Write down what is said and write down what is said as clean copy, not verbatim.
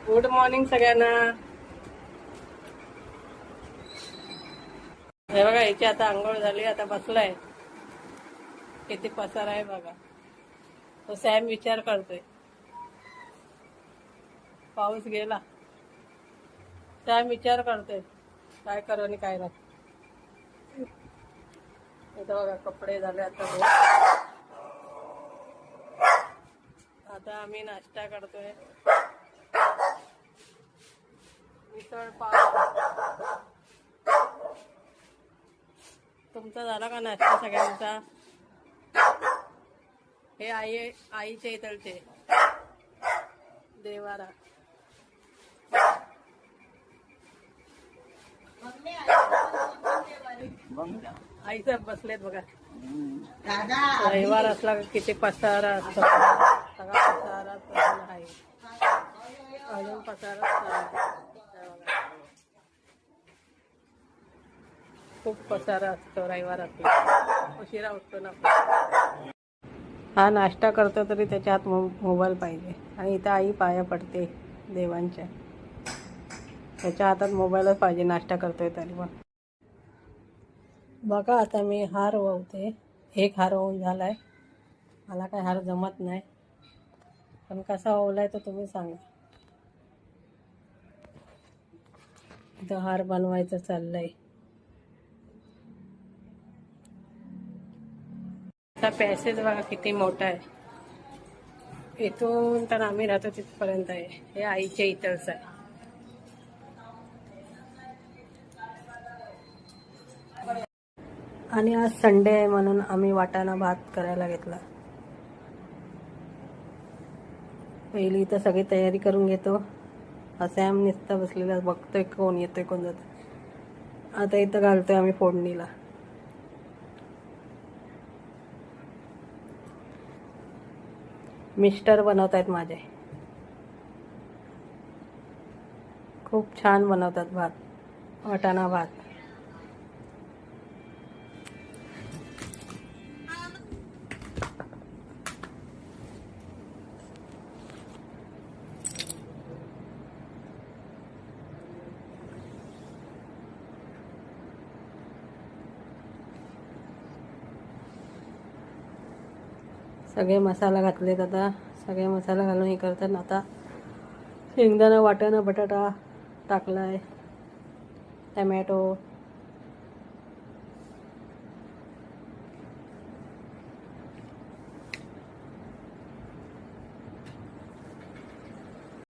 Good morning सगळ्यांना. हे बघा, याची आता आंघोळ झाली, आता बसलाय. किती पसार आहे बघा. तो सॅम विचार करतोय. पाऊस गेला. सॅम विचार करतोय काय करू आणि काय नाही. इथं बघा कपडे झाले आता. आता आम्ही नाश्ता करतोय. मिसळ पाव. तुमचा झाला का नाश्ता सगळ्यांचा? हे आईच्या इथलचे देवारा. आईचं बसलेत बघा. रविवार असला किती पसारा असतो. सगळा पसारा आहे. अजून पसारा खूप पसारा असतो रविवार असला. उशिरा उठतो ना. हा नाश्ता करतो तरी त्याच्या हात मोबाईल पाहिजे. आणि इथं आई पाया पडते देवांच्या. त्याच्या हातात मोबाईलच पाहिजे नाश्ता करतोय तरी पण. बघा आता मी हार ओवते. एक हार ओवून झालाय. मला काय हार जमत नाही, पण कसा ओवलाय तर तुम्ही सांगा. इथं हार बनवायचं चाललंय. आता पॅसेज बघा किती मोठा आहे. इथून तर आम्ही राहतो तिथपर्यंत आहे. हे आईच्या इथंच आहे. आणि आज संडे आहे म्हणून आम्ही वाटाणा भात करायला घेतला. पहिली इथं सगळी तयारी करून घेतो. सॅम नुसता बसलेला बघतोय कोण येतोय कोण जातोय. आता इथं घालतोय आम्ही फोडणीला. मिस्टर बनवतायत माझे. खूप छान बनवतात भात, वाटाणा भात. सगळे मसाला घातलेत. आता सगळे मसाला घालून हे करतात. आता शेंगदाणा, वाटाणा, बटाटा टाकलाय, टमॅटो,